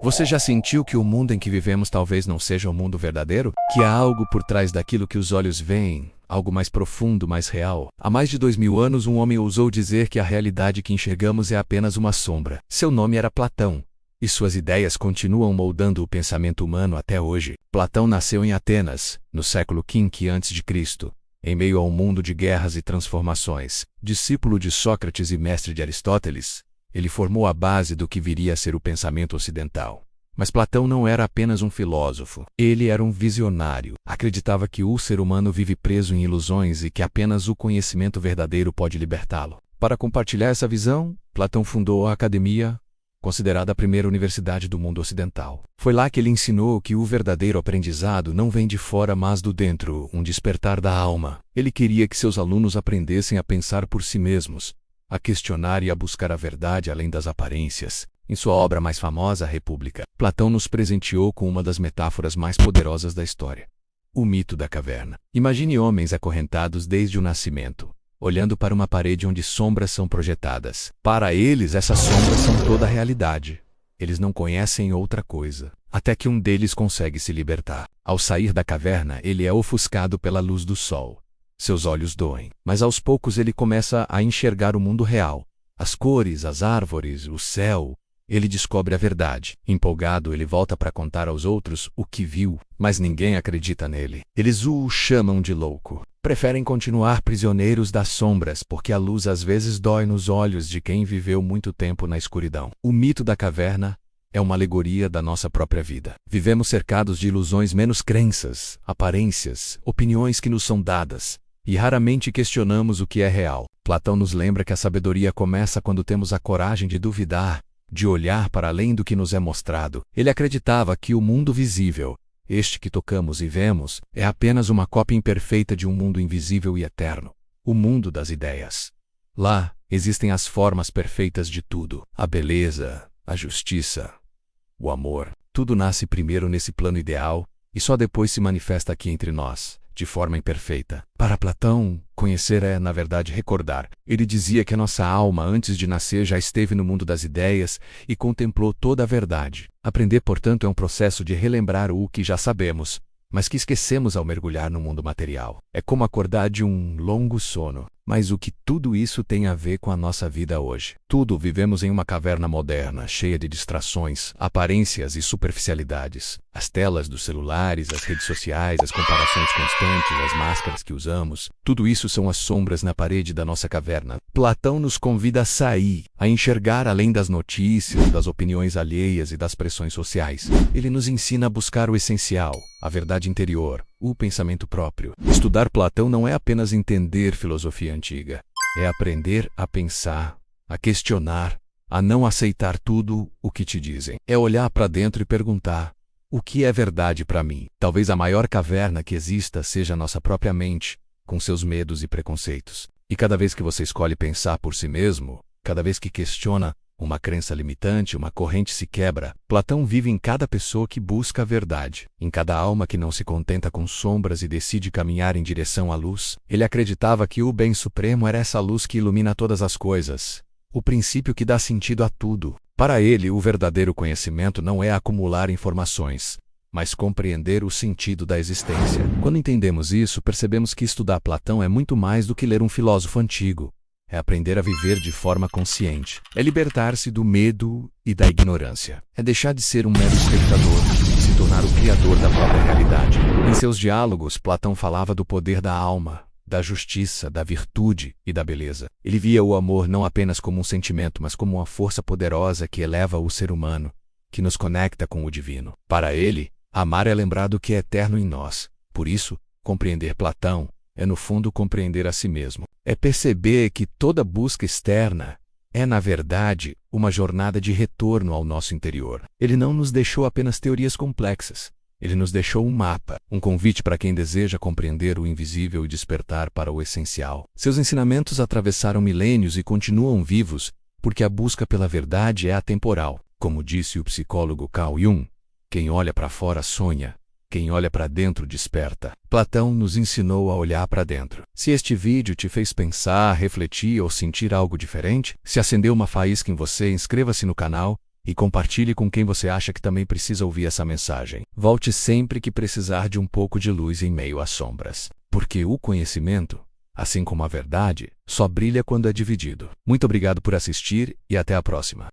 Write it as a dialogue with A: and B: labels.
A: Você já sentiu que o mundo em que vivemos talvez não seja o mundo verdadeiro? Que há algo por trás daquilo que os olhos veem, algo mais profundo, mais real? Há mais de 2000 anos um homem ousou dizer que a realidade que enxergamos é apenas uma sombra. Seu nome era Platão, e suas ideias continuam moldando o pensamento humano até hoje. Platão nasceu em Atenas, no século V a.C., em meio a um mundo de guerras e transformações. Discípulo de Sócrates e mestre de Aristóteles, ele formou a base do que viria a ser o pensamento ocidental. Mas Platão não era apenas um filósofo. Ele era um visionário. Acreditava que o ser humano vive preso em ilusões e que apenas o conhecimento verdadeiro pode libertá-lo. Para compartilhar essa visão, Platão fundou a Academia, considerada a primeira universidade do mundo ocidental. Foi lá que ele ensinou que o verdadeiro aprendizado não vem de fora, mas do dentro, um despertar da alma. Ele queria que seus alunos aprendessem a pensar por si mesmos, a questionar e a buscar a verdade além das aparências. Em sua obra mais famosa, A República, Platão nos presenteou com uma das metáforas mais poderosas da história: o mito da caverna. Imagine homens acorrentados desde o nascimento, olhando para uma parede onde sombras são projetadas. Para eles, essas sombras são toda a realidade. Eles não conhecem outra coisa, até que um deles consegue se libertar. Ao sair da caverna, ele é ofuscado pela luz do sol. Seus olhos doem, mas aos poucos ele começa a enxergar o mundo real. As cores, as árvores, o céu. Ele descobre a verdade. Empolgado, ele volta para contar aos outros o que viu, mas ninguém acredita nele. Eles o chamam de louco. Preferem continuar prisioneiros das sombras, porque a luz às vezes dói nos olhos de quem viveu muito tempo na escuridão. O mito da caverna é uma alegoria da nossa própria vida. Vivemos cercados de ilusões, menos crenças, aparências, opiniões que nos são dadas, e raramente questionamos o que é real. Platão nos lembra que a sabedoria começa quando temos a coragem de duvidar, de olhar para além do que nos é mostrado. Ele acreditava que o mundo visível, este que tocamos e vemos, é apenas uma cópia imperfeita de um mundo invisível e eterno, o mundo das ideias. Lá existem as formas perfeitas de tudo: a beleza, a justiça, o amor. Tudo nasce primeiro nesse plano ideal e só depois se manifesta aqui entre nós, de forma imperfeita. Para Platão, conhecer é, na verdade, recordar. Ele dizia que a nossa alma, antes de nascer, já esteve no mundo das ideias e contemplou toda a verdade. Aprender, portanto, é um processo de relembrar o que já sabemos, mas que esquecemos ao mergulhar no mundo material. É como acordar de um longo sono. Mas o que tudo isso tem a ver com a nossa vida hoje? Tudo vivemos em uma caverna moderna, cheia de distrações, aparências e superficialidades. As telas dos celulares, as redes sociais, as comparações constantes, as máscaras que usamos, tudo isso são as sombras na parede da nossa caverna. Platão nos convida a sair, a enxergar além das notícias, das opiniões alheias e das pressões sociais. Ele nos ensina a buscar o essencial, a verdade interior, o pensamento próprio. Estudar Platão não é apenas entender filosofia antiga. É aprender a pensar, a questionar, a não aceitar tudo o que te dizem. É olhar para dentro e perguntar: o que é verdade para mim? Talvez a maior caverna que exista seja a nossa própria mente, com seus medos e preconceitos. E cada vez que você escolhe pensar por si mesmo, cada vez que questiona uma crença limitante, uma corrente se quebra. Platão vive em cada pessoa que busca a verdade, em cada alma que não se contenta com sombras e decide caminhar em direção à luz. Ele acreditava que o bem supremo era essa luz que ilumina todas as coisas, o princípio que dá sentido a tudo. Para ele, o verdadeiro conhecimento não é acumular informações, mas compreender o sentido da existência. Quando entendemos isso, percebemos que estudar Platão é muito mais do que ler um filósofo antigo. É aprender a viver de forma consciente. É libertar-se do medo e da ignorância. É deixar de ser um mero espectador e se tornar o criador da própria realidade. Em seus diálogos, Platão falava do poder da alma, da justiça, da virtude e da beleza. Ele via o amor não apenas como um sentimento, mas como uma força poderosa que eleva o ser humano, que nos conecta com o divino. Para ele, amar é lembrar do que é eterno em nós. Por isso, compreender Platão é, no fundo, compreender a si mesmo. É perceber que toda busca externa é, na verdade, uma jornada de retorno ao nosso interior. Ele não nos deixou apenas teorias complexas. Ele nos deixou um mapa, um convite para quem deseja compreender o invisível e despertar para o essencial. Seus ensinamentos atravessaram milênios e continuam vivos, porque a busca pela verdade é atemporal. Como disse o psicólogo Carl Jung, quem olha para fora sonha. Quem olha para dentro desperta. Platão nos ensinou a olhar para dentro. Se este vídeo te fez pensar, refletir ou sentir algo diferente, se acendeu uma faísca em você, inscreva-se no canal e compartilhe com quem você acha que também precisa ouvir essa mensagem. Volte sempre que precisar de um pouco de luz em meio às sombras, porque o conhecimento, assim como a verdade, só brilha quando é dividido. Muito obrigado por assistir e até a próxima.